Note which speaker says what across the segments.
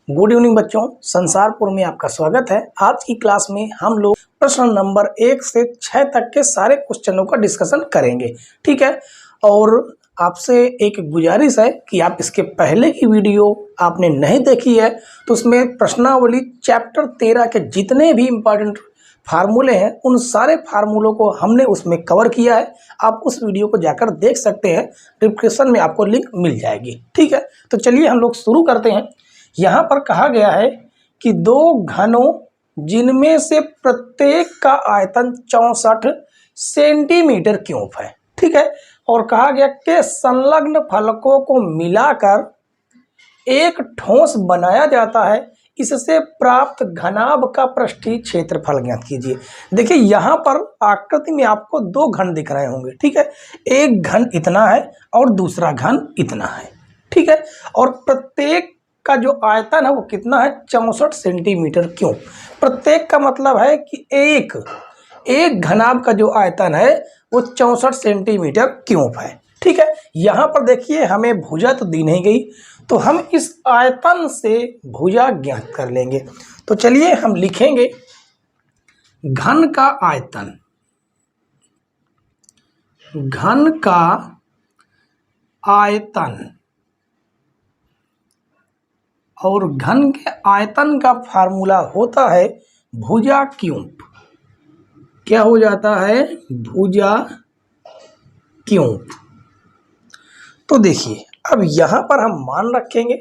Speaker 1: Good evening बच्चों, संसारपुर में आपका स्वागत है। आज की क्लास में हम लोग प्रश्न नंबर 1 से 6 तक के सारे क्वेश्चनों का डिस्कशन करेंगे। ठीक है, और आपसे एक गुजारिश है कि आप इसके पहले की वीडियो आपने नहीं देखी है तो उसमें प्रश्नावली चैप्टर 13 के जितने भी इम्पोर्टेंट फार्मूले हैं उन सारे फार्मूलों को हमने उसमें कवर किया है। आप उस वीडियो को जाकर देख सकते हैं, डिस्क्रिप्शन में आपको लिंक मिल जाएगी। ठीक है, तो चलिए हम लोग शुरू करते हैं। यहाँ पर कहा गया है कि दो घनों जिनमें से प्रत्येक का आयतन 64 सेंटीमीटर क्यूब है। ठीक है, और कहा गया कि संलग्न फलकों को मिलाकर एक ठोस बनाया जाता है, इससे प्राप्त घनाभ का पृष्ठीय क्षेत्रफल ज्ञात कीजिए। देखिए यहाँ पर आकृति में आपको दो घन दिख रहे होंगे। ठीक है, एक घन इतना है और दूसरा घन इतना है। ठीक है, और प्रत्येक का जो आयतन है वो कितना है, 64 सेंटीमीटर क्यूब। प्रत्येक का मतलब है कि एक घनाभ का जो आयतन है वो 64 सेंटीमीटर क्यूब है। ठीक है, यहाँ पर देखिए हमें भुजा तो दी नहीं गई, तो हम इस आयतन से भुजा ज्ञात कर लेंगे। तो चलिए हम लिखेंगे घन का आयतन। घन का आयतन और घन के आयतन का फार्मूला होता है भुजा क्यूब। क्या हो जाता है, भुजा क्यूब। तो देखिए अब यहाँ पर हम मान रखेंगे,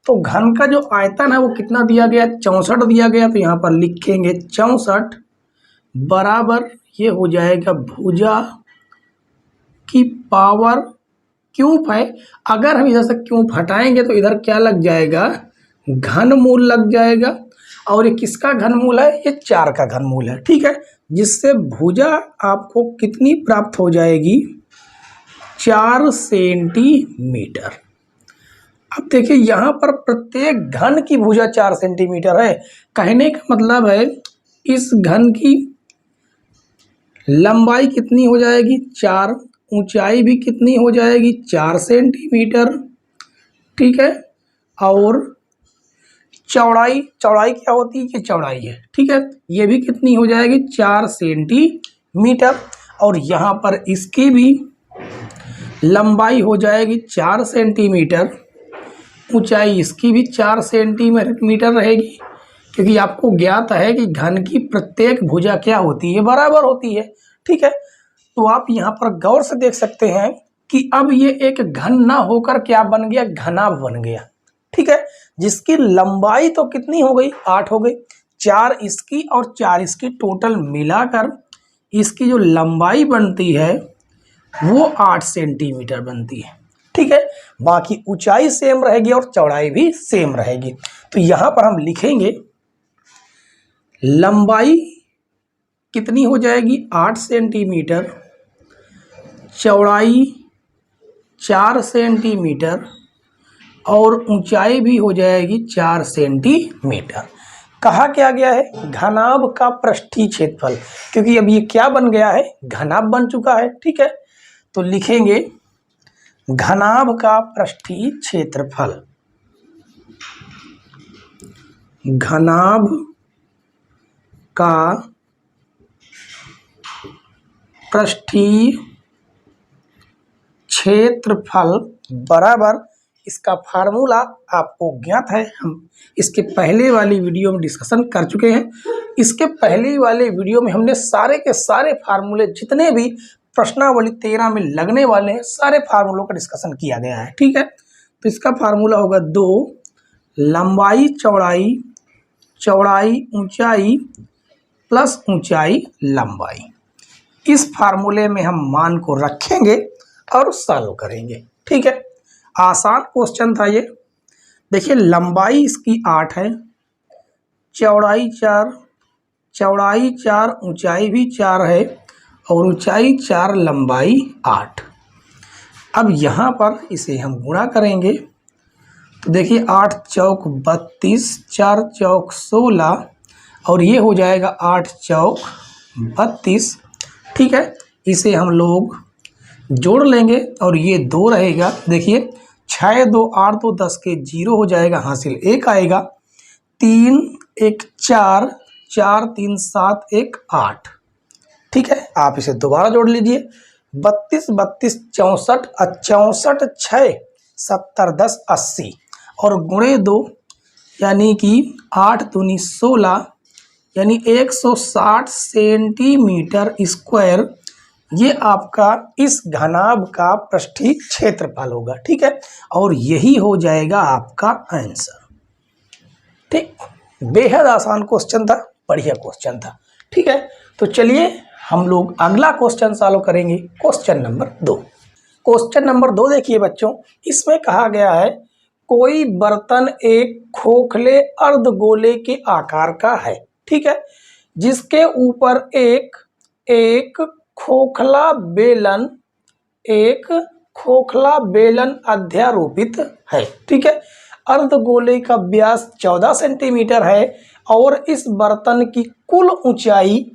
Speaker 1: तो घन का जो आयतन है वो कितना दिया गया, 64 दिया गया, तो यहाँ पर लिखेंगे 64 बराबर ये हो जाएगा भुजा की पावर क्यूब है। अगर हम इधर से क्यूब हटाएंगे तो इधर क्या लग जाएगा, घनमूल लग जाएगा। और ये किसका घनमूल है, ये 4 का घनमूल है। ठीक है, जिससे भुजा आपको कितनी प्राप्त हो जाएगी, 4 सेंटीमीटर। अब देखिए यहाँ पर प्रत्येक घन की भुजा 4 सेंटीमीटर है। कहने का मतलब है इस घन की लंबाई कितनी हो जाएगी, 4, ऊंचाई भी कितनी हो जाएगी, 4 सेंटीमीटर। ठीक है, और चौड़ाई क्या होती है, ये चौड़ाई है। ठीक है, ये भी कितनी हो जाएगी, 4 सेंटीमीटर। और यहाँ पर इसकी भी लंबाई हो जाएगी 4 सेंटीमीटर, ऊंचाई इसकी भी 4 सेंटीमीटर रहेगी, क्योंकि आपको ज्ञात है कि घन की प्रत्येक भुजा क्या होती है, बराबर होती है। ठीक है, तो आप यहाँ पर गौर से देख सकते हैं कि अब ये एक घन ना होकर क्या बन गया, घनाभ बन गया। ठीक है, जिसकी लंबाई तो कितनी हो गई, 8 हो गई, 4 इसकी और 4 इसकी, टोटल मिलाकर इसकी जो लंबाई बनती है वो 8 सेंटीमीटर बनती है। ठीक है, बाकी ऊंचाई सेम रहेगी और चौड़ाई भी सेम रहेगी। तो यहाँ पर हम लिखेंगे लंबाई कितनी हो जाएगी, 8 सेंटीमीटर, चौड़ाई 4 सेंटीमीटर और ऊंचाई भी हो जाएगी 4 सेंटीमीटर। कहा क्या गया है, घनाभ का पृष्ठीय क्षेत्रफल, क्योंकि अब ये क्या बन गया है, घनाभ बन चुका है। ठीक है, तो लिखेंगे घनाभ का पृष्ठीय क्षेत्रफल। घनाभ का पृष्ठीय क्षेत्रफल बराबर, इसका फार्मूला आपको ज्ञात है, हम इसके पहले वाली वीडियो में डिस्कशन कर चुके हैं। इसके पहले वाले वीडियो में हमने सारे के सारे फार्मूले जितने भी प्रश्नावली 13 में लगने वाले हैं सारे फार्मूलों का डिस्कशन किया गया है। ठीक है, तो इसका फार्मूला होगा 2 लंबाई चौड़ाई ऊंचाई प्लस ऊंचाई लंबाई। इस फार्मूले में हम मान को रखेंगे और सॉल्व करेंगे। ठीक है, आसान क्वेश्चन था ये। देखिए लंबाई इसकी 8 है, चौड़ाई 4, ऊंचाई भी 4 है और ऊंचाई 4, लंबाई 8। अब यहाँ पर इसे हम गुणा करेंगे तो देखिए 8 चौक 32, 4 चौक 16 और ये हो जाएगा 8 चौक 32। ठीक है, इसे हम लोग जोड़ लेंगे और ये 2 रहेगा। देखिए 6 2 8 2 10 के 0 हो जाएगा, हासिल 1 आएगा। 3 1 4, 4 3 7 1 8। ठीक है, आप इसे दोबारा जोड़ लीजिए। 32 32 64, 64 6 70 10 80 और गुणे 2 यानी कि 8 दूनी 16 यानी 160 सेंटीमीटर स्क्वायर, ये आपका इस घनाभ का पृष्ठीय क्षेत्रफल होगा। ठीक है, और यही हो जाएगा आपका आंसर। ठीक, बेहद आसान क्वेश्चन था, बढ़िया क्वेश्चन था। ठीक है, तो चलिए हम लोग अगला क्वेश्चन सॉल्व करेंगे। Question number 2। क्वेश्चन नंबर 2 देखिए बच्चों, इसमें कहा गया है कोई बर्तन एक खोखले अर्धगोले के आकार का है। ठीक है, जिसके ऊपर एक खोखला बेलन अध्यारोपित है। ठीक है, अर्धगोले का व्यास 14 सेंटीमीटर है और इस बर्तन की कुल ऊंचाई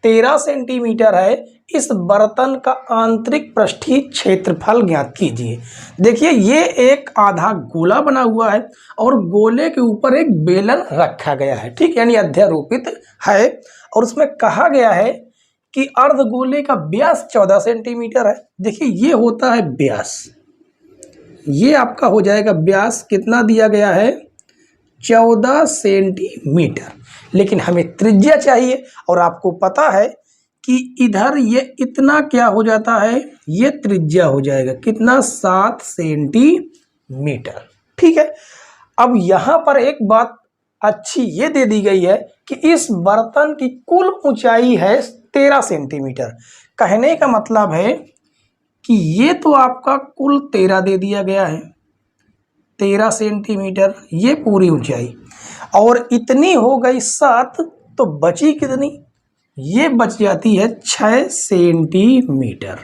Speaker 1: 13 सेंटीमीटर है। इस बर्तन का आंतरिक पृष्ठीय क्षेत्रफल ज्ञात कीजिए। देखिए, ये एक आधा गोला बना हुआ है और गोले के ऊपर एक बेलन रखा गया है। ठीक, यानी अध्यारोपित है और उसमें कहा गया है कि अर्धगोले का व्यास 14 सेंटीमीटर है। देखिए, ये होता है व्यास, ये आपका हो जाएगा व्यास, कितना दिया गया है 14 सेंटीमीटर, लेकिन हमें त्रिज्या चाहिए और आपको पता है कि इधर ये इतना क्या हो जाता है, ये त्रिज्या हो जाएगा कितना 7 सेंटीमीटर। ठीक है, अब यहाँ पर एक बात अच्छी ये दे दी गई है कि इस बर्तन की कुल ऊंचाई है 13 सेंटीमीटर। कहने का मतलब है कि ये तो आपका कुल 13 दे दिया गया है, 13 सेंटीमीटर ये पूरी ऊंचाई, और इतनी हो गई 7, तो बची कितनी, ये बच जाती है 6 सेंटीमीटर।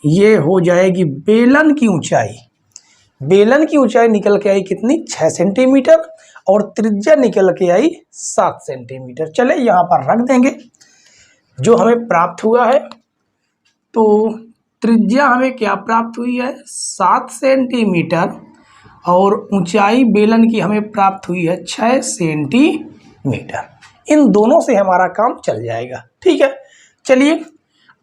Speaker 1: ये हो जाएगी बेलन की ऊंचाई। बेलन की ऊंचाई निकल के आई कितनी 6 सेंटीमीटर और त्रिज्या निकल के आई 7 सेंटीमीटर। चले यहाँ पर रख देंगे जो हमें प्राप्त हुआ है। तो त्रिज्या हमें क्या प्राप्त हुई है 7 सेंटीमीटर और ऊंचाई बेलन की हमें प्राप्त हुई है 6 सेंटीमीटर। इन दोनों से हमारा काम चल जाएगा। ठीक है, चलिए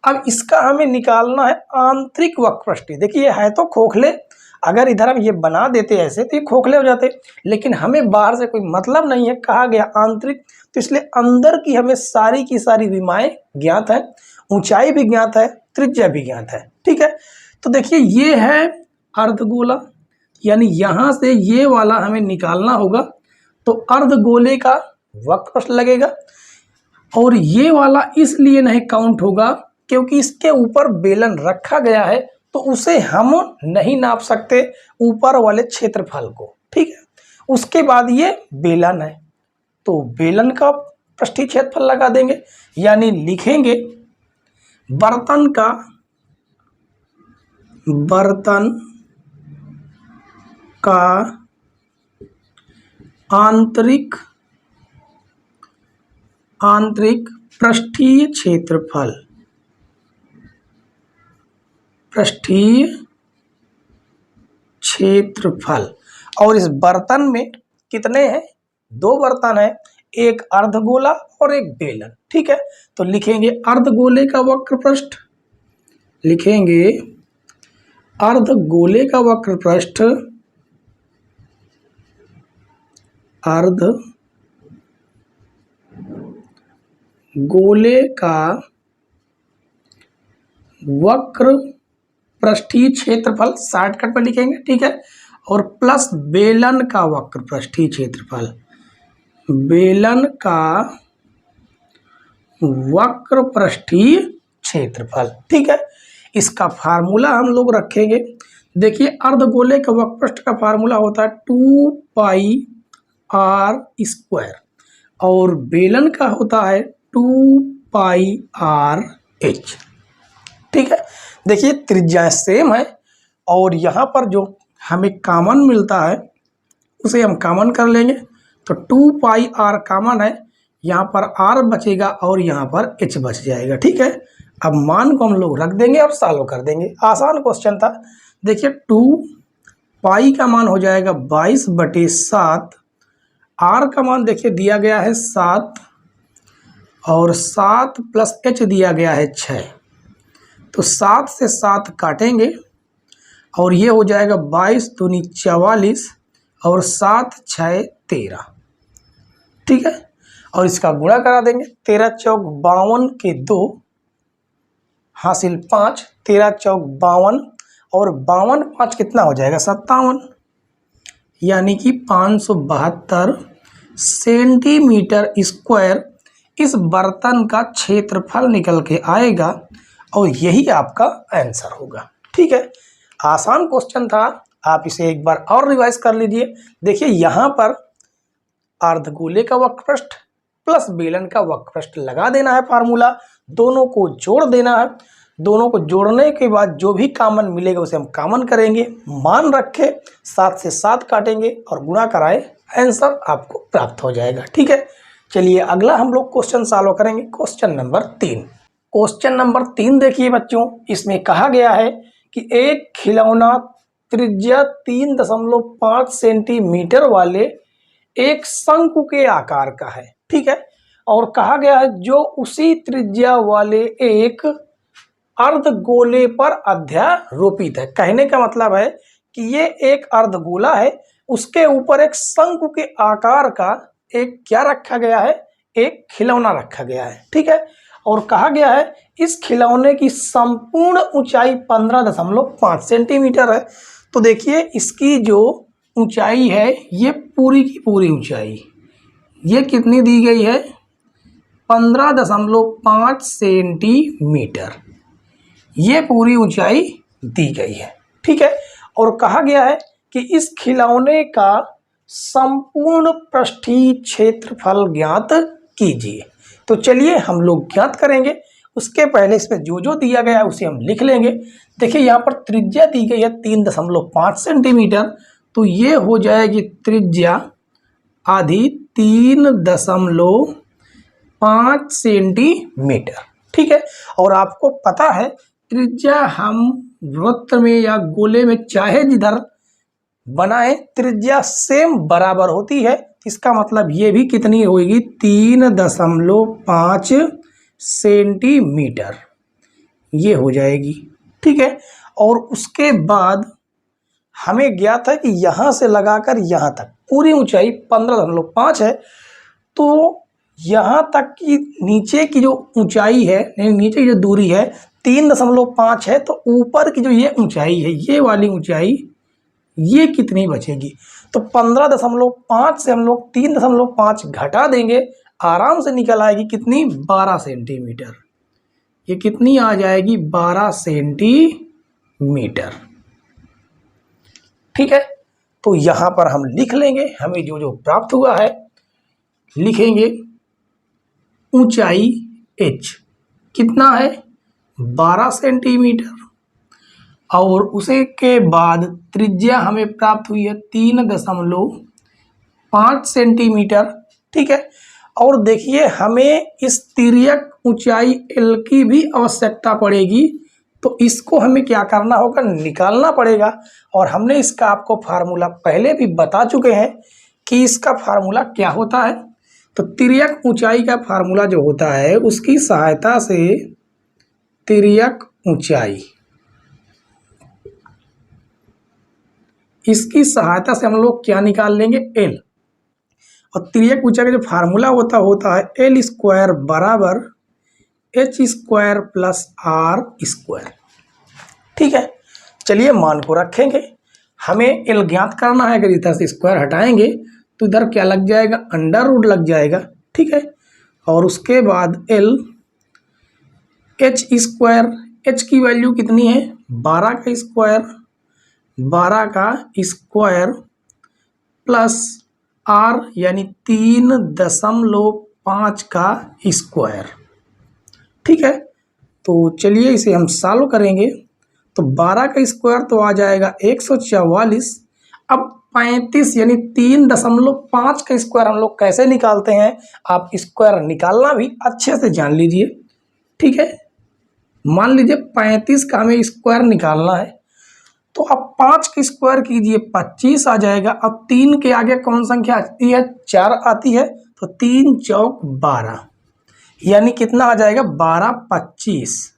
Speaker 1: अब इसका हमें निकालना है आंतरिक वक्रपृष्ठीय। देखिए, है तो खोखले, अगर इधर हम ये बना देते ऐसे तो ये खोखले हो जाते, लेकिन हमें बाहर से कोई मतलब नहीं है, कहा गया आंतरिक, तो इसलिए अंदर की हमें सारी की सारी विमाएं ज्ञात है, ऊंचाई भी ज्ञात है, त्रिज्या भी ज्ञात है। ठीक है, तो देखिए ये है अर्धगोला, यानी यहाँ से ये वाला हमें निकालना होगा, तो अर्धगोले का वक्रपृष्ठ लगेगा और ये वाला इसलिए नहीं काउंट होगा क्योंकि इसके ऊपर बेलन रखा गया है, तो उसे हम नहीं नाप सकते ऊपर वाले क्षेत्रफल को। ठीक है, उसके बाद ये बेलन है तो बेलन का पृष्ठीय क्षेत्रफल लगा देंगे, यानी लिखेंगे बर्तन का आंतरिक पृष्ठीय क्षेत्रफल। और इस बर्तन में कितने हैं, 2 बर्तन है, एक अर्धगोला और एक बेलन। ठीक है, तो लिखेंगे अर्धगोले का वक्रपृष्ठ, लिखेंगे अर्धगोले का वक्रपृष्ठ, अर्धगोले का वक्र पृष्ठीय क्षेत्रफल शॉर्टकट में लिखेंगे। ठीक है, और प्लस बेलन का वक्र पृष्ठीय क्षेत्रफल, बेलन का वक्र पृष्ठीय क्षेत्रफल। ठीक है, इसका फार्मूला हम लोग रखेंगे। देखिए, अर्धगोले का वक्रपृष्ठ का फार्मूला होता है 2πr² और बेलन का होता है 2πrh। ठीक है, देखिए त्रिज्या सेम है और यहाँ पर जो हमें कॉमन मिलता है उसे हम कॉमन कर लेंगे, तो 2πr कॉमन है, यहाँ पर r बचेगा और यहाँ पर h बच जाएगा। ठीक है, अब मान को हम लोग रख देंगे और सॉल्व कर देंगे। आसान क्वेश्चन था। देखिए 2π का मान हो जाएगा 22/7 आर का मान देखिए दिया गया है 7 और 7 प्लस एच दिया गया है 6। तो 7 से 7 काटेंगे और ये हो जाएगा 22 दूनी 44 और 7 6 13। ठीक है, और इसका गुणा करा देंगे। 13 चौक 52 के 2 हासिल 5, 13 चौक 52 और 52 5 कितना हो जाएगा 57, यानी कि 572 सेंटीमीटर स्क्वायर इस बर्तन का क्षेत्रफल निकल के आएगा और यही आपका आंसर होगा। ठीक है, आसान क्वेश्चन था, आप इसे एक बार और रिवाइज कर लीजिए। देखिए यहाँ पर अर्धगोले का वक्रपृष्ठ प्लस बेलन का वक्रपृष्ठ लगा देना है फार्मूला, दोनों को जोड़ देना है। दोनों को जोड़ने के बाद जो भी कॉमन मिलेगा उसे हम कॉमन करेंगे, मान रखे 7 से 7 काटेंगे और गुणा कराए, आंसर आपको प्राप्त हो जाएगा। ठीक है, चलिए अगला हम लोग क्वेश्चन सॉल्व करेंगे। Question number 3। क्वेश्चन नंबर 3 देखिए बच्चों, इसमें कहा गया है कि एक खिलौना त्रिज्या 3.5 सेंटीमीटर वाले एक शंकु के आकार का है। ठीक है, और कहा गया है जो उसी त्रिज्या वाले एक अर्धगोले पर अध्यारोपित है। कहने का मतलब है कि ये एक अर्धगोला है, उसके ऊपर एक शंकु के आकार का एक क्या रखा गया है, एक खिलौना रखा गया है। ठीक है, और कहा गया है इस खिलौने की संपूर्ण ऊंचाई 15.5 सेंटीमीटर है। तो देखिए इसकी जो ऊंचाई है, ये पूरी की पूरी ऊंचाई ये कितनी दी गई है, 15.5 सेंटीमीटर, ये पूरी ऊंचाई दी गई है। ठीक है, और कहा गया है कि इस खिलौने का संपूर्ण पृष्ठीय क्षेत्रफल ज्ञात कीजिए। तो चलिए हम लोग ज्ञात करेंगे, उसके पहले इसमें जो जो दिया गया है उसे हम लिख लेंगे। देखिए यहाँ पर त्रिज्या दी गई है 3.5 सेंटीमीटर, तो ये हो जाएगी त्रिज्या आधी 3.5 सेंटीमीटर। ठीक है, और आपको पता है त्रिज्या हम वृत्त में या गोले में चाहे जिधर बनाए त्रिज्या सेम बराबर होती है। इसका मतलब ये भी कितनी होगी, 3.5 सेंटीमीटर ये हो जाएगी। ठीक है, और उसके बाद हमें ज्ञात है कि यहाँ से लगाकर यहाँ तक पूरी ऊंचाई 15.5 है। तो यहाँ तक की नीचे की जो ऊंचाई है, नीचे की जो दूरी है 3.5 है, तो ऊपर की जो ये ऊंचाई है, ये वाली ऊंचाई ये कितनी बचेगी। तो 15.5 से हम लोग 3.5 घटा देंगे, आराम से निकल आएगी कितनी, 12 सेंटीमीटर। ये कितनी आ जाएगी, 12 सेंटीमीटर। ठीक है, तो यहाँ पर हम लिख लेंगे, हमें जो जो प्राप्त हुआ है लिखेंगे। ऊंचाई h कितना है, 12 सेंटीमीटर, और उसे के बाद त्रिज्या हमें प्राप्त हुई है 3.5 सेंटीमीटर। ठीक है, और देखिए हमें इस तिर्यक ऊंचाई L की भी आवश्यकता पड़ेगी, तो इसको हमें क्या करना होगा, निकालना पड़ेगा। और हमने इसका आपको फार्मूला पहले भी बता चुके हैं कि इसका फार्मूला क्या होता है। तो तिर्यक ऊंचाई का फार्मूला जो होता है, उसकी सहायता से तिर्यक ऊंचाई, इसकी सहायता से हम लोग क्या निकाल लेंगे, L। और तिर्यक ऊंचाई का जो फार्मूला होता है L स्क्वायर बराबर h square plus r square. ठीक है, चलिए मान को रखेंगे, हमें L ज्ञात करना है। अगर इधर से स्क्वायर हटाएंगे तो इधर क्या लग जाएगा, अंडर रूट लग जाएगा। ठीक है, और उसके बाद L h स्क्वायर, h की वैल्यू कितनी है, 12 का स्क्वायर, 12 का स्क्वायर प्लस r यानी 3.5 का स्क्वायर। ठीक है, तो चलिए इसे हम सॉल्व करेंगे। तो 12 का स्क्वायर तो आ जाएगा 144। अब 35 यानी 3.5 का स्क्वायर हम लोग कैसे निकालते हैं, आप स्क्वायर निकालना भी अच्छे से जान लीजिए। ठीक है, मान लीजिए 35 का हमें स्क्वायर निकालना है, तो अब 5 की स्क्वायर कीजिए 25 आ जाएगा। अब 3 के आगे कौन संख्या आती है? 4 आती है, तो 3 चौक 12, यानी कितना आ जाएगा? 12 25,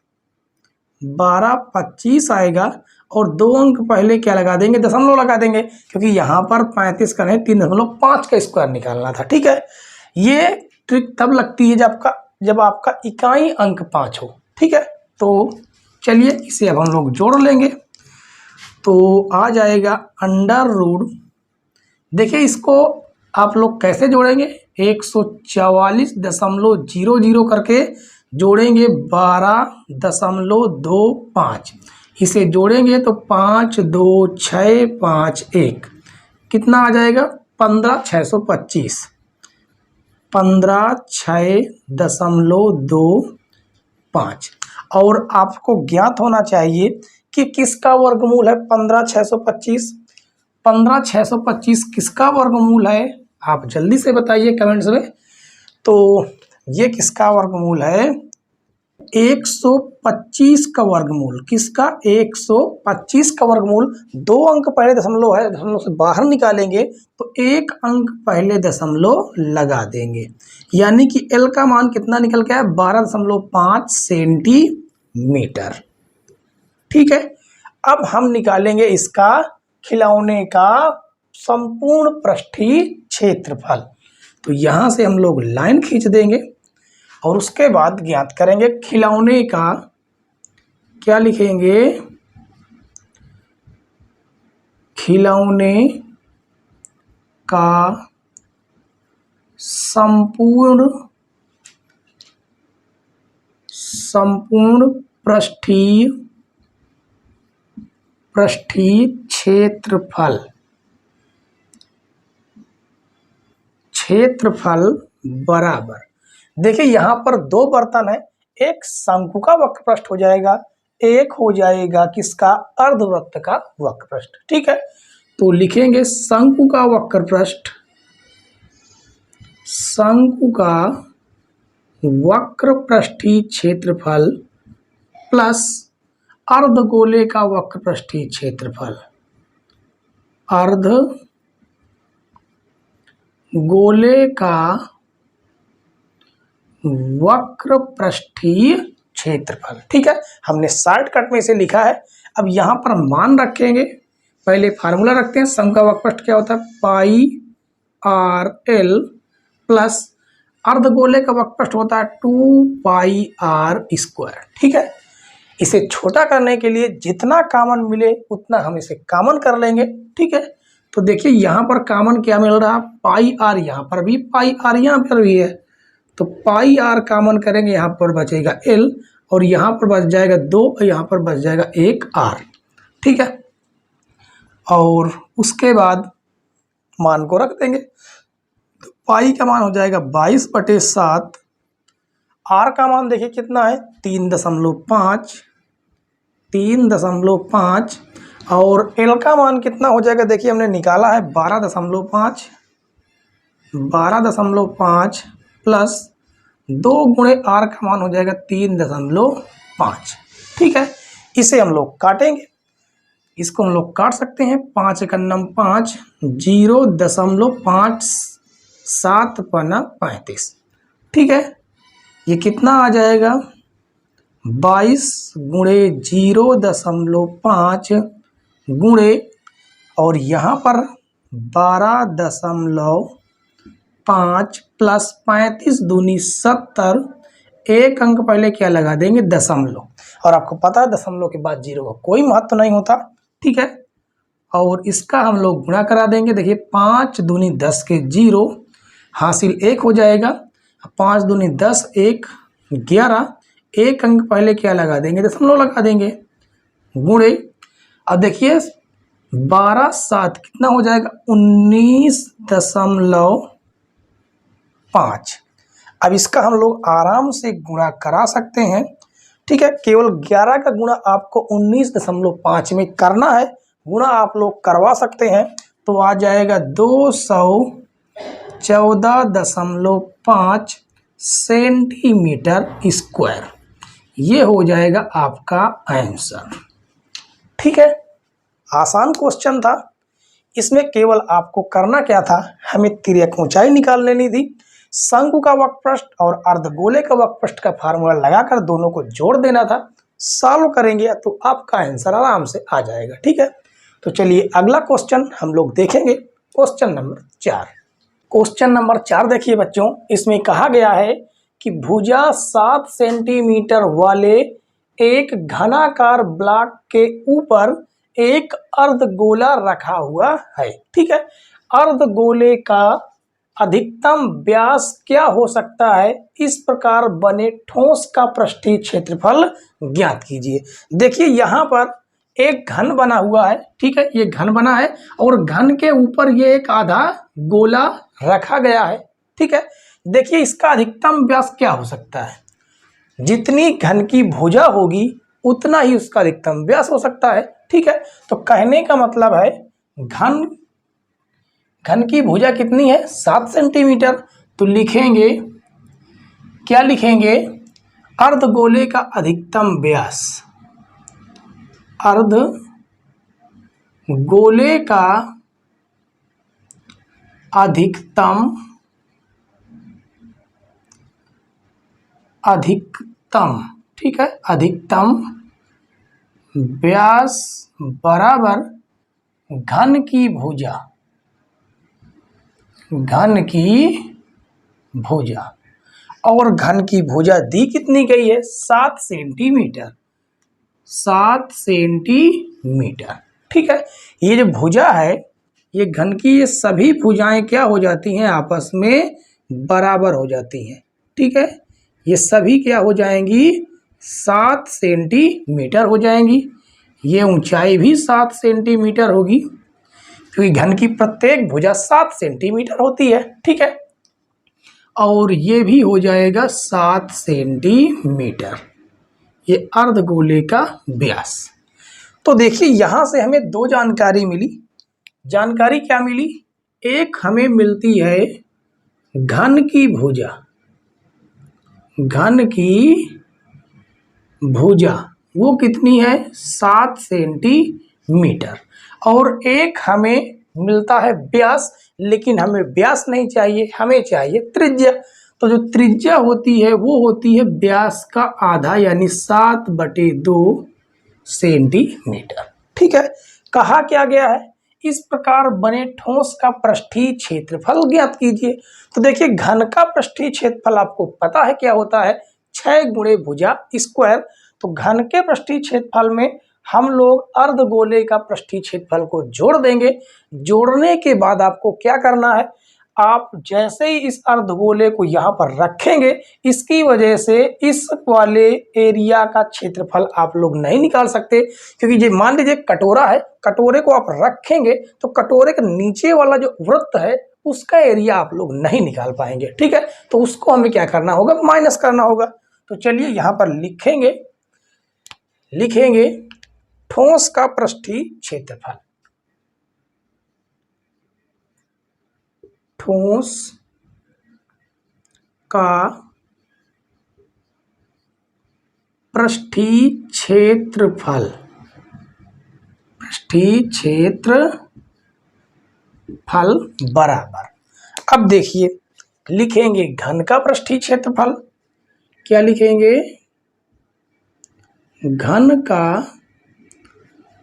Speaker 1: 12 25 आएगा। और 2 अंक पहले क्या लगा देंगे? दशमलव लगा देंगे, क्योंकि यहाँ पर 35 का नहीं 3.5 का स्क्वायर निकालना था। ठीक है, ये ट्रिक तब लगती है जब आपका इकाई अंक 5 हो। ठीक है, तो चलिए इसे अब हम लोग जोड़ लेंगे। तो आ जाएगा अंडर रूट, देखिए इसको आप लोग कैसे जोड़ेंगे? 144.00 करके जोड़ेंगे 12.25, इसे जोड़ेंगे तो 5 2 6 5 1 कितना आ जाएगा? 15,625, 15,6.25। और आपको ज्ञात होना चाहिए कि किसका वर्गमूल है 15,625? 15,625 किसका वर्गमूल है? आप जल्दी से बताइए कमेंट्स में। तो ये किसका वर्गमूल है? 125 का वर्गमूल। किसका? 125 का वर्गमूल। 2 अंक पहले दशमलव है, दशमलव से बाहर निकालेंगे तो 1 अंक पहले दशमलव लगा देंगे, यानी कि एल का मान कितना निकल गया? 12.5 सेंटीमीटर। ठीक है, अब हम निकालेंगे इसका खिलौने का संपूर्ण पृष्ठीय क्षेत्रफल। तो यहां से हम लोग लाइन खींच देंगे और उसके बाद ज्ञात करेंगे खिलौने का, क्या लिखेंगे? खिलौने का संपूर्ण पृष्ठीय क्षेत्रफल बराबर, देखिए यहां पर 2 बर्तन है, एक शंकु का वक्रपृष्ठ हो जाएगा, एक हो जाएगा किसका? अर्धवृत्त का वक्रपृष्ठ। ठीक है, तो लिखेंगे शंकु का वक्रपृष्ठ, शंकु का वक्रपृष्ठीय क्षेत्रफल प्लस अर्धगोले का वक्रपृष्ठीय क्षेत्रफल, अर्धगोले का वक्रपृष्ठीय क्षेत्रफल। ठीक है, हमने शॉर्टकट में इसे लिखा है। अब यहां पर मान रखेंगे, पहले फार्मूला रखते हैं। शंकु का वक्रपृष्ठ क्या होता है? पाई आर एल प्लस अर्धगोले का वक्रपृष्ठ होता है 2 पाई आर स्क्वायर। ठीक है, इसे छोटा करने के लिए जितना कॉमन मिले उतना हम इसे कॉमन कर लेंगे। ठीक है, तो देखिए यहाँ पर कॉमन क्या मिल रहा है? पाई आर, यहाँ पर भी पाई आर, यहाँ पर भी है, तो पाई आर कॉमन करेंगे, यहाँ पर बचेगा एल और यहाँ पर बच जाएगा 2 और यहाँ पर बच जाएगा 1 आर। ठीक है, और उसके बाद मान को रख देंगे, तो पाई का मान हो जाएगा 22/7, आर का मान देखिए कितना है? 3.5 और एल का मान कितना हो जाएगा? देखिए हमने निकाला है 12.5 प्लस 2 गुणे आर का मान हो जाएगा 3.5। ठीक है, इसे हम लोग काटेंगे, इसको हम लोग काट सकते हैं। 5 एकन्नम 5, 0.57 पन्ना 35। ठीक है, ये कितना आ जाएगा? 22 गुणे 0.5 गुणे और यहाँ पर 12.5 प्लस 35 दूनी 70, 1 अंक पहले क्या लगा देंगे? दशमलव। और आपको पता है दशमलव के बाद 0 का कोई महत्व नहीं होता। ठीक है, और इसका हम लोग गुणा करा देंगे। देखिए 5 दूनी 10 के 0 हासिल 1 हो जाएगा, 5 दूनी 10 1 11, 1 अंक पहले क्या लगा देंगे? दशमलव लगा देंगे, गुणे। अब देखिए 12.7 कितना हो जाएगा? 19.5। अब इसका हम लोग आराम से गुणा करा सकते हैं। ठीक है, केवल 11 का गुणा आपको 19.5 में करना है, गुणा आप लोग करवा सकते हैं। तो आ जाएगा 214.5 सेंटीमीटर स्क्वायर। ये हो जाएगा आपका आंसर। ठीक है, आसान क्वेश्चन था। इसमें केवल आपको करना क्या था, हमें तिर्यक ऊंचाई निकाल लेनी थी, शंकु का वक्रपृष्ठ और अर्धगोले का वक्रपृष्ठ का फार्मूला लगाकर दोनों को जोड़ देना था। सॉल्व करेंगे तो आपका आंसर आराम से आ जाएगा। ठीक है, तो चलिए अगला क्वेश्चन हम लोग देखेंगे, क्वेश्चन नंबर 4। क्वेश्चन नंबर 4 देखिए बच्चों, इसमें कहा गया है कि भुजा 7 सेंटीमीटर वाले एक घनाकार ब्लॉक के ऊपर एक अर्धगोला रखा हुआ है। ठीक है, अर्धगोले का अधिकतम व्यास क्या हो सकता है, इस प्रकार बने ठोस का पृष्ठीय क्षेत्रफल ज्ञात कीजिए। देखिए यहाँ पर एक घन बना हुआ है। ठीक है, ये घन बना है और घन के ऊपर ये एक आधा गोला रखा गया है। ठीक है, देखिए इसका अधिकतम व्यास क्या हो सकता है, जितनी घन की भुजा होगी उतना ही उसका अधिकतम व्यास हो सकता है। ठीक है, तो कहने का मतलब है घन की भुजा कितनी है, 7 सेंटीमीटर। तो लिखेंगे, क्या लिखेंगे, अर्धगोले का अधिकतम व्यास, अर्धगोले का अधिकतम ठीक है, अधिकतम व्यास बराबर घन की भुजा, और घन की भुजा दी कितनी गई है, 7 सेंटीमीटर। 7 सेंटीमीटर। ठीक है, ये जो भुजा है, ये घन की ये सभी भुजाएं क्या हो जाती हैं, आपस में बराबर हो जाती हैं। ठीक है, ये सभी क्या हो जाएंगी, 7 सेंटीमीटर हो जाएंगी। ये ऊंचाई भी 7 सेंटीमीटर होगी, क्योंकि घन की प्रत्येक भुजा 7 सेंटीमीटर होती है। ठीक है, और ये भी हो जाएगा 7 सेंटीमीटर, ये अर्धगोले का व्यास। तो देखिए यहां से हमें दो जानकारी मिली। जानकारी क्या मिली, एक हमें मिलती है घन की भुजा वो कितनी है, 7 सेंटीमीटर, और एक हमें मिलता है व्यास, लेकिन हमें व्यास नहीं चाहिए, हमें चाहिए त्रिज्या। तो जो त्रिज्या होती है वो होती है व्यास का आधा, यानी 7/2 सेंटीमीटर। ठीक है, कहा क्या गया है, इस प्रकार बने ठोस का पृष्ठीय क्षेत्रफल ज्ञात कीजिए। तो देखिए घन का पृष्ठीय क्षेत्रफल आपको पता है क्या होता है, 6 गुणे भुजा स्क्वायर। तो घन के पृष्ठीय क्षेत्रफल में हम लोग अर्धगोले का पृष्ठीय क्षेत्रफल को जोड़ देंगे। जोड़ने के बाद आपको क्या करना है, आप जैसे ही इस अर्धगोले को यहाँ पर रखेंगे, इसकी वजह से इस वाले एरिया का क्षेत्रफल आप लोग नहीं निकाल सकते, क्योंकि ये मान लीजिए कटोरा है, कटोरे को आप रखेंगे तो कटोरे के नीचे वाला जो वृत्त है उसका एरिया आप लोग नहीं निकाल पाएंगे। ठीक है, तो उसको हमें क्या करना होगा, माइनस करना होगा। तो चलिए यहाँ पर लिखेंगे ठोस का पृष्ठीय क्षेत्रफल, ठोस का पृष्ठीय क्षेत्रफल, बराबर। अब देखिए लिखेंगे घन का पृष्ठीय क्षेत्रफल, क्या लिखेंगे, घन का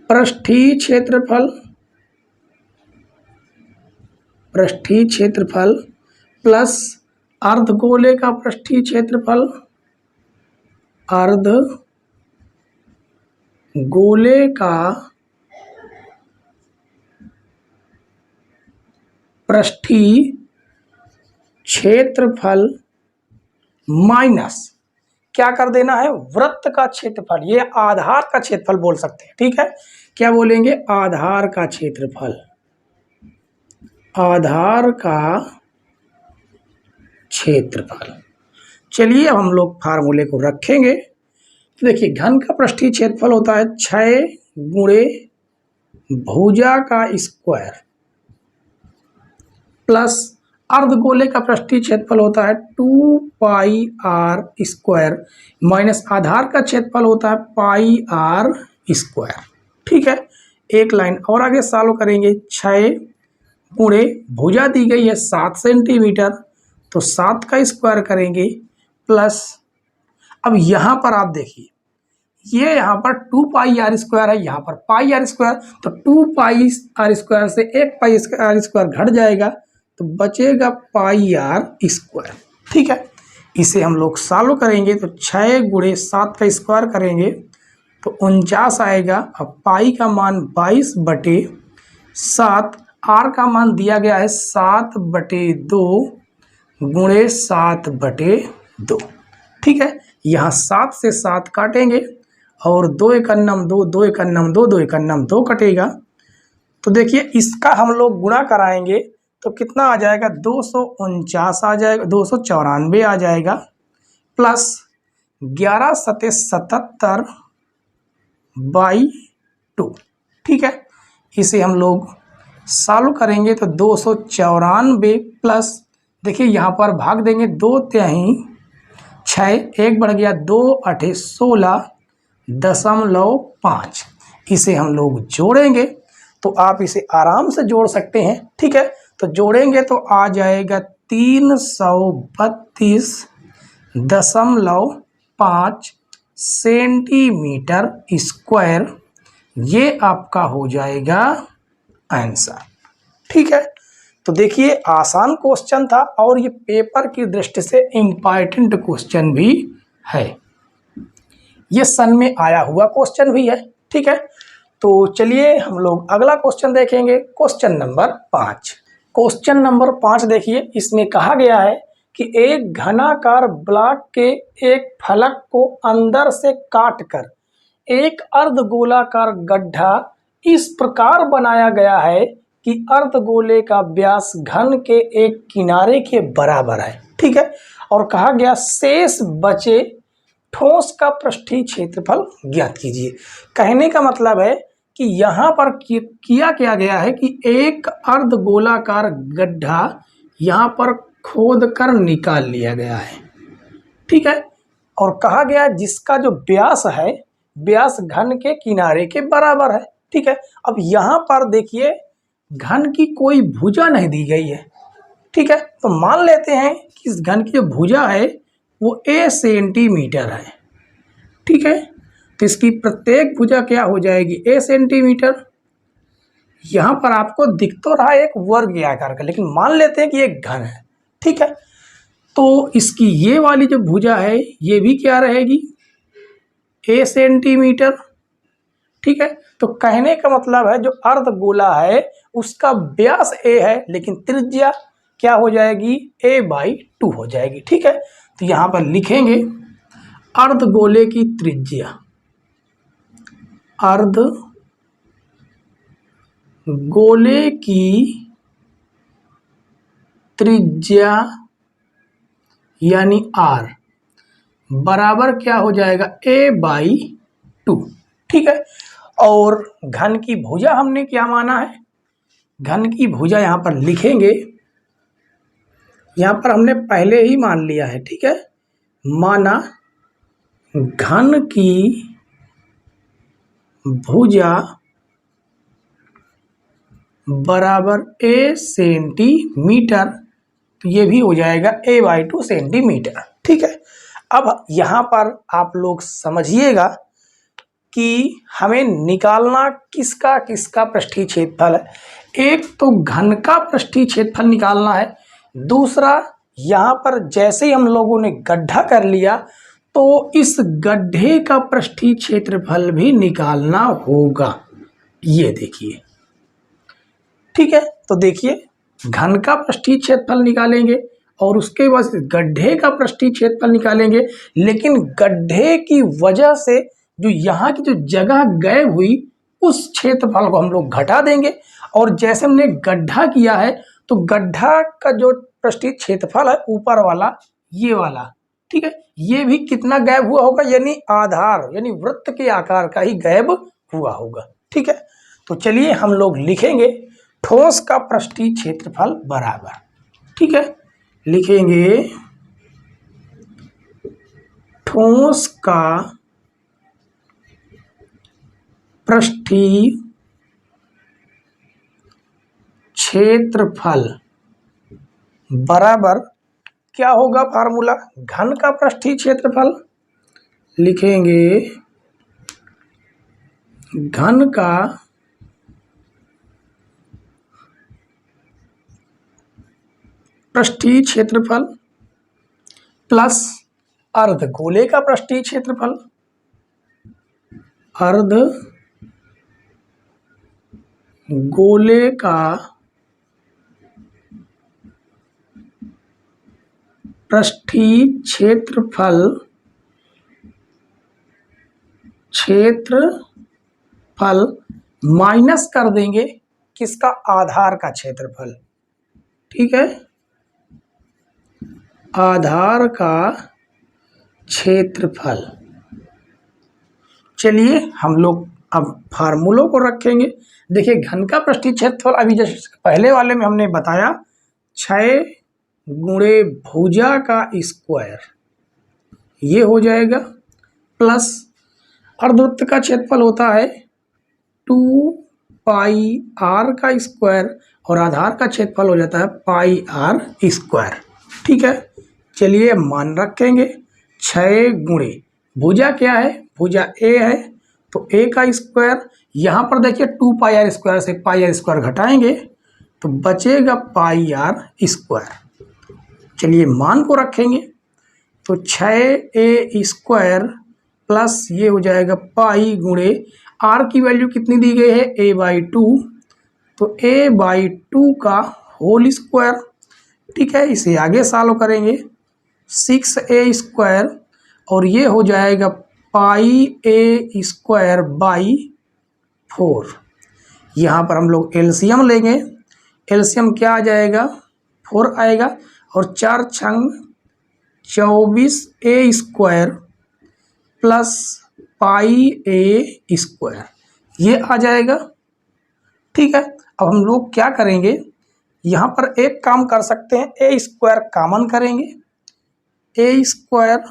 Speaker 1: पृष्ठीय क्षेत्रफल प्लस अर्धगोले का पृष्ठीय क्षेत्रफल, अर्धगोले का पृष्ठीय क्षेत्रफल माइनस क्या कर देना है, वृत्त का क्षेत्रफल, ये आधार का क्षेत्रफल बोल सकते हैं। ठीक है, क्या बोलेंगे, आधार का क्षेत्रफल, आधार का क्षेत्रफल। चलिए अब हम लोग फार्मूले को रखेंगे। तो देखिए घन का पृष्ठीय क्षेत्रफल होता है 6 गुणे भुजा का स्क्वायर प्लस अर्धगोले का पृष्ठीय क्षेत्रफल होता है 2πr स्क्वायर माइनस आधार का क्षेत्रफल होता है πr स्क्वायर। ठीक है, एक लाइन और आगे सॉल्व करेंगे। 6 गुणे भुजा दी गई है 7 सेंटीमीटर, तो 7 का स्क्वायर करेंगे प्लस, अब यहाँ पर आप देखिए ये यहाँ पर 2 पाई आर स्क्वायर है, यहाँ पर पाई आर स्क्वायर, तो 2 पाई आर स्क्वायर से 1 पाई आर स्क्वायर घट जाएगा तो बचेगा पाई आर स्क्वायर। ठीक है, इसे हम लोग सॉल्व करेंगे तो 6 गुणे 7 का स्क्वायर करेंगे तो 49 आएगा। अब पाई का मान 22/7, आर का मान दिया गया है 7/2 गुणे 7/2। ठीक है, यहाँ 7 से 7 काटेंगे और 2 एकन्नम 2, 2 एकन्नम 2, 2 एकन्नम 2 कटेगा। तो देखिए इसका हम लोग गुणा कराएंगे तो कितना आ जाएगा, 249 आ जाएगा, 294 आ जाएगा, प्लस 11 सते 77/2। ठीक है, इसे हम लोग सॉल्व करेंगे तो 294 प्लस, देखिए यहाँ पर भाग देंगे 2 तिहाई 6, 1 बढ़ गया 2 8 16.5, इसे हम लोग जोड़ेंगे तो आप इसे आराम से जोड़ सकते हैं। ठीक है, तो जोड़ेंगे तो आ जाएगा 332.5 सेंटीमीटर स्क्वायर, ये आपका हो जाएगा आंसर। ठीक है, तो देखिए आसान क्वेश्चन था और ये पेपर की दृष्टि से इम्पॉर्टेंट क्वेश्चन भी है, ये सन में आया हुआ क्वेश्चन भी है। ठीक है, तो चलिए हम लोग अगला क्वेश्चन देखेंगे, क्वेश्चन नंबर 5। क्वेश्चन नंबर 5 देखिए, इसमें कहा गया है कि एक घनाकार ब्लॉक के एक फलक को अंदर से काटकर एक अर्धगोलाकार गड्ढा इस प्रकार बनाया गया है कि अर्धगोले का व्यास घन के एक किनारे के बराबर है। ठीक है, और कहा गया शेष बचे ठोस का पृष्ठीय क्षेत्रफल ज्ञात कीजिए। कहने का मतलब है कि यहाँ पर किया क्या गया है कि एक अर्धगोलाकार गड्ढा यहाँ पर खोद कर निकाल लिया गया है। ठीक है, और कहा गया जिसका जो व्यास है, व्यास घन के किनारे के बराबर है। ठीक है, अब यहाँ पर देखिए घन की कोई भुजा नहीं दी गई है। ठीक है, तो मान लेते हैं कि इस घन की जो भुजा है वो a सेंटीमीटर है। ठीक है, तो इसकी प्रत्येक भुजा क्या हो जाएगी, a सेंटीमीटर। यहाँ पर आपको दिख तो रहा है एक वर्ग आकार का, लेकिन मान लेते हैं कि एक घन है। ठीक है, तो इसकी ये वाली जो भुजा है ये भी क्या रहेगी, a सेंटीमीटर। ठीक है, तो कहने का मतलब है जो अर्धगोला है उसका व्यास a है, लेकिन त्रिज्या क्या हो जाएगी, a/2 हो जाएगी। ठीक है, तो यहाँ पर लिखेंगे अर्धगोले की त्रिज्या, अर्धगोले की त्रिज्या यानी r बराबर क्या हो जाएगा, a/2। ठीक है, और घन की भुजा हमने क्या माना है, घन की भुजा यहाँ पर लिखेंगे, यहाँ पर हमने पहले ही मान लिया है। ठीक है, माना घन की भुजा बराबर a सेंटीमीटर, तो ये भी हो जाएगा a/2 सेंटीमीटर। ठीक है, अब यहाँ पर आप लोग समझिएगा कि हमें निकालना किसका किसका पृष्ठीय क्षेत्रफल है। एक तो घन का पृष्ठीय क्षेत्रफल निकालना है, दूसरा यहाँ पर जैसे ही हम लोगों ने गड्ढा कर लिया तो इस गड्ढे का पृष्ठीय क्षेत्रफल भी निकालना होगा। ये देखिए, ठीक है, तो देखिए घन का पृष्ठीय क्षेत्रफल निकालेंगे और उसके बाद गड्ढे का पृष्ठीय क्षेत्रफल निकालेंगे, लेकिन गड्ढे की वजह से जो यहाँ की जो जगह गायब हुई उस क्षेत्रफल को हम लोग घटा देंगे, और जैसे हमने गड्ढा किया है तो गड्ढा का जो पृष्ठीय क्षेत्रफल है ऊपर वाला ये वाला, ठीक है, ये भी कितना गायब हुआ होगा, यानी आधार यानी वृत्त के आकार का ही गायब हुआ होगा। ठीक है, तो चलिए हम लोग लिखेंगे ठोस का पृष्ठीय क्षेत्रफल बराबर, ठीक है, लिखेंगे ठोस का पृष्ठीय क्षेत्रफल बराबर क्या होगा फार्मूला, घन का पृष्ठीय क्षेत्रफल, लिखेंगे घन का पृष्ठीय क्षेत्रफल प्लस अर्धगोले का पृष्ठीय क्षेत्रफल, अर्धगोले का पृष्ठीय क्षेत्रफल माइनस कर देंगे किसका, आधार का क्षेत्रफल। ठीक है, आधार का क्षेत्रफल। चलिए हम लोग अब फार्मूलों को रखेंगे। देखिए घन का पृष्ठीय क्षेत्रफल अभी जैसे पहले वाले में हमने बताया 6 गुणे भुजा का स्क्वायर, ये हो जाएगा, प्लस अर्धवृत्त का क्षेत्रफल होता है 2 पाई आर का स्क्वायर और आधार का क्षेत्रफल हो जाता है पाई आर स्क्वायर। ठीक है, चलिए मान रखेंगे 6 गुणे भुजा क्या है, भुजा ए है तो ए का स्क्वायर, यहाँ पर देखिए 2 पाई आर स्क्वायर से पाई आर स्क्वायर घटाएंगे तो बचेगा पाई आर स्क्वायर। चलिए मान को रखेंगे तो 6a स्क्वायर प्लस ये हो जाएगा पाई गुणे आर की वैल्यू कितनी दी गई है, a/2, तो a/2 का होल स्क्वायर। ठीक है, इसे आगे सॉल्व करेंगे 6a स्क्वायर और ये हो जाएगा पाई a स्क्वायर बाई 4। यहाँ पर हम लोग एलसीएम लेंगे, एलसीएम क्या आ जाएगा, 4 आएगा और 4 छंग 24a square plus pi a square, ये आ जाएगा। ठीक है, अब हम लोग क्या करेंगे, यहाँ पर एक काम कर सकते हैं, a स्क्वायर कॉमन करेंगे, a स्क्वायर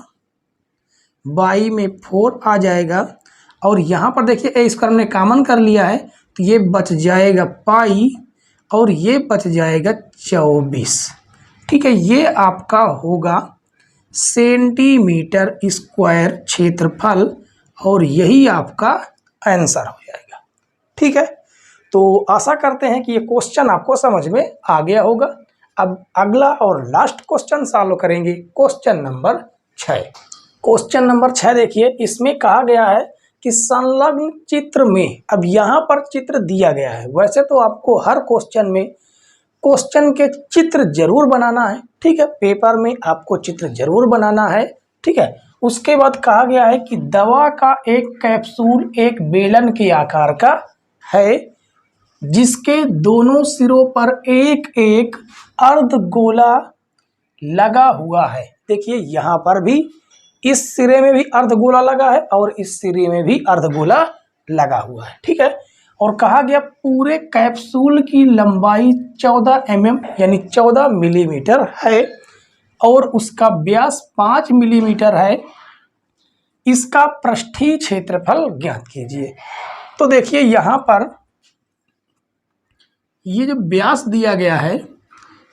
Speaker 1: बाई में 4 आ जाएगा और यहाँ पर देखिए a स्क्वायर हमने कॉमन कर लिया है तो ये बच जाएगा पाई और ये बच जाएगा 24। ठीक है, ये आपका होगा सेंटीमीटर स्क्वायर क्षेत्रफल और यही आपका आंसर हो जाएगा। ठीक है, तो आशा करते हैं कि ये क्वेश्चन आपको समझ में आ गया होगा। अब अगला और लास्ट क्वेश्चन सॉल्व करेंगे, क्वेश्चन नंबर 6। क्वेश्चन नंबर 6 देखिए, इसमें कहा गया है कि संलग्न चित्र में, अब यहाँ पर चित्र दिया गया है, वैसे तो आपको हर क्वेश्चन में क्वेश्चन के चित्र जरूर बनाना है। ठीक है, पेपर में आपको चित्र जरूर बनाना है। ठीक है, उसके बाद कहा गया है कि दवा का एक कैप्सूल एक बेलन के आकार का है जिसके दोनों सिरों पर एक एक अर्धगोला लगा हुआ है। देखिए यहाँ पर भी इस सिरे में भी अर्धगोला लगा है और इस सिरे में भी अर्धगोला लगा हुआ है। ठीक है, और कहा गया पूरे कैप्सूल की लंबाई 14 mm यानी 14 मिलीमीटर है और उसका व्यास 5 मिलीमीटर है। इसका पृष्ठीय क्षेत्रफल ज्ञात कीजिए। तो देखिए यहाँ पर ये जो व्यास दिया गया है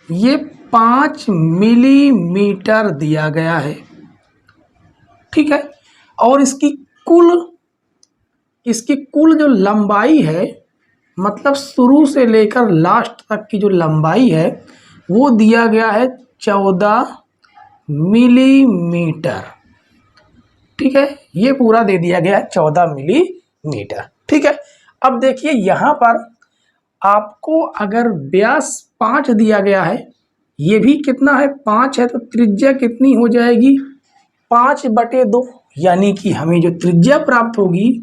Speaker 1: ये 5 मिलीमीटर दिया गया है। ठीक है, और इसकी कुल जो लंबाई है, मतलब शुरू से लेकर लास्ट तक की जो लंबाई है वो दिया गया है 14 मिलीमीटर। ठीक है, ये पूरा दे दिया गया है 14 मिलीमीटर। ठीक है, अब देखिए यहाँ पर आपको अगर व्यास 5 दिया गया है, ये भी कितना है 5 है, तो त्रिज्या कितनी हो जाएगी 5/2, यानी कि हमें जो त्रिज्या प्राप्त होगी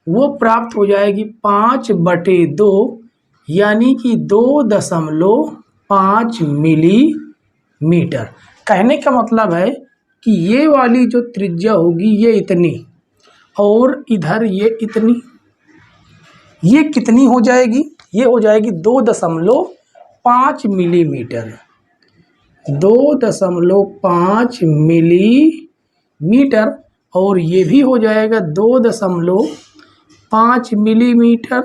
Speaker 1: वो प्राप्त हो जाएगी 5/2 यानी कि 2.5 मिलीमीटर। कहने का मतलब है कि ये वाली जो त्रिज्या होगी ये इतनी और इधर ये इतनी, ये कितनी हो जाएगी, ये हो जाएगी 2.5 मिलीमीटर। 2.5 मिलीमीटर और ये भी हो जाएगा 2.5 मिलीमीटर।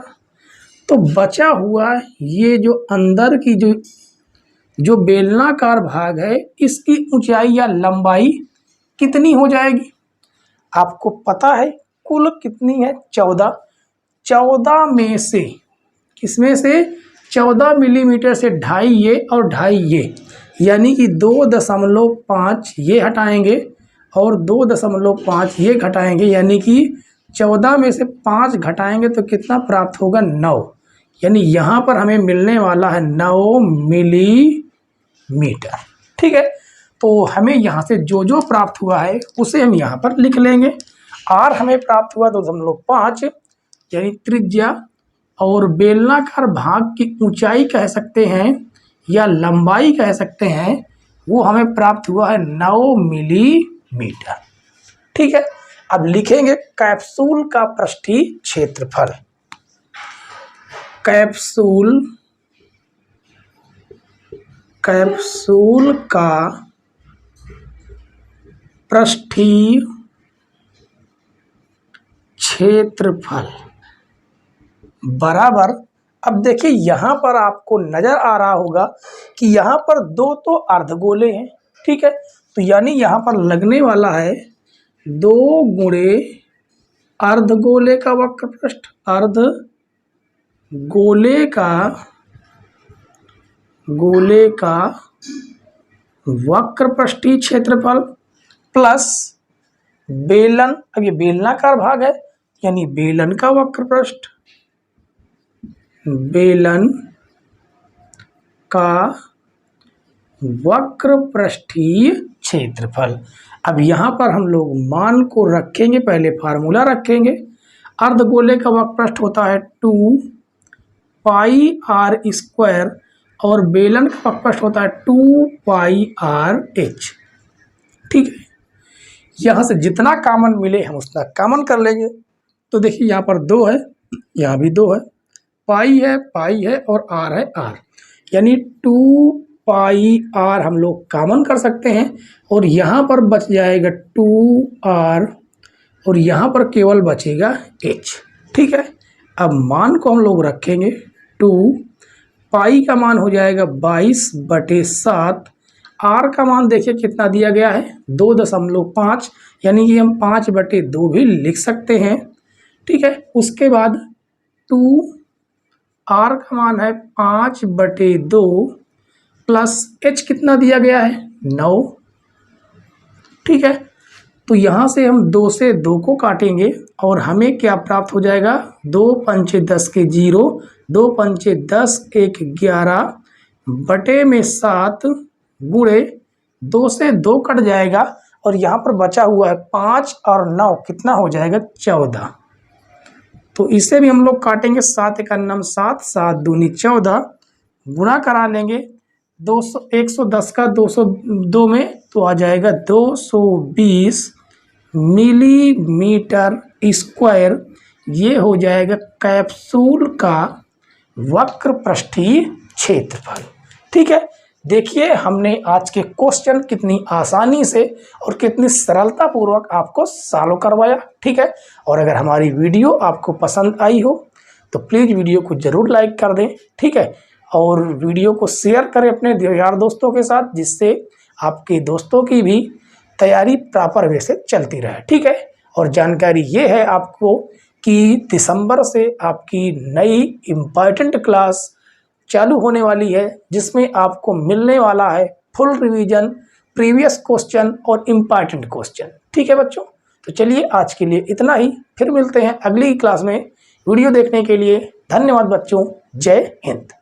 Speaker 1: तो बचा हुआ ये जो अंदर की जो बेलनाकार भाग है, इसकी ऊंचाई या लंबाई कितनी हो जाएगी? आपको पता है कुल कितनी है? 14। 14 में से किसमें से? 14 मिलीमीटर से 2.5 ये और 2.5 ये, यानी कि 2.5 ये हटाएंगे और 2.5 ये घटाएंगे, यानी कि 14 में से 5 घटाएंगे तो कितना प्राप्त होगा? 9। यानी यहाँ पर हमें मिलने वाला है 9 मिलीमीटर। ठीक है, तो हमें यहाँ से जो जो प्राप्त हुआ है उसे हम यहाँ पर लिख लेंगे। आर हमें प्राप्त हुआ 2.5 यानी त्रिज्या, और बेलनाकार भाग की ऊंचाई कह सकते हैं या लंबाई कह सकते हैं, वो हमें प्राप्त हुआ है 9 मिलीमीटर। ठीक है, अब लिखेंगे कैप्सूल का पृष्ठीय क्षेत्रफल। कैप्सूल का पृष्ठीय क्षेत्रफल बराबर, अब देखिए यहाँ पर आपको नजर आ रहा होगा कि यहाँ पर 2 तो अर्धगोले हैं। ठीक है, तो यानी यहाँ पर लगने वाला है 2 गुणे अर्धगोले का वक्रपृष्ठ, अर्धगोले का वक्रपृष्ठीय क्षेत्रफल प्लस बेलन, अब ये बेलनाकार भाग है यानी बेलन का वक्रपृष्ठ, बेलन का वक्रपृष्ठीय क्षेत्रफल। अब यहाँ पर हम लोग मान को रखेंगे, पहले फार्मूला रखेंगे। अर्धगोले का वक्रपृष्ठ होता है 2 पाई आर स्क्वायर और बेलन का वक्रपृष्ठ होता है 2 पाई आर एच। ठीक है, यहाँ से जितना कॉमन मिले हम उतना कॉमन कर लेंगे। तो देखिए यहाँ पर 2 है, यहाँ भी 2 है, पाई है और आर है आर, यानी 2 पाई आर हम लोग कॉमन कर सकते हैं और यहाँ पर बच जाएगा 2r और यहाँ पर केवल बचेगा h। ठीक है, अब मान को हम लोग रखेंगे 2, पाई का मान हो जाएगा 22/7, r का मान देखिए कितना दिया गया है 2.5, यानी कि हम 5/2 भी लिख सकते हैं। ठीक है, उसके बाद 2r का मान है 5/2 प्लस h कितना दिया गया है 9। ठीक है, तो यहाँ से हम 2 से 2 को काटेंगे और हमें क्या प्राप्त हो जाएगा? 2 पंचे 10 के 0, 2 पंचे 10, 1 11 बटे में 7 गुणे 2 से 2 कट जाएगा और यहाँ पर बचा हुआ है 5 और 9 कितना हो जाएगा? 14। तो इसे भी हम लोग काटेंगे, 7 × 9 7, 7 दूनी 14, गुणा करा लेंगे 110 का 202 में तो आ जाएगा 220 मिलीमीटर स्क्वायर। ये हो जाएगा कैप्सूल का वक्रपृष्ठीय क्षेत्रफल। ठीक है, देखिए हमने आज के क्वेश्चन कितनी आसानी से और कितनी सरलता पूर्वक आपको सॉल्व करवाया। ठीक है, और अगर हमारी वीडियो आपको पसंद आई हो तो प्लीज़ वीडियो को ज़रूर लाइक कर दें। ठीक है, और वीडियो को शेयर करें अपने यार दोस्तों के साथ, जिससे आपके दोस्तों की भी तैयारी प्रॉपर वे से चलती रहे। ठीक है, और जानकारी ये है आपको कि दिसंबर से आपकी नई इम्पॉर्टेंट क्लास चालू होने वाली है, जिसमें आपको मिलने वाला है फुल रिवीजन, प्रीवियस क्वेश्चन और इम्पॉर्टेंट क्वेश्चन। ठीक है बच्चों, तो चलिए आज के लिए इतना ही, फिर मिलते हैं अगली क्लास में। वीडियो देखने के लिए धन्यवाद बच्चों, जय हिंद।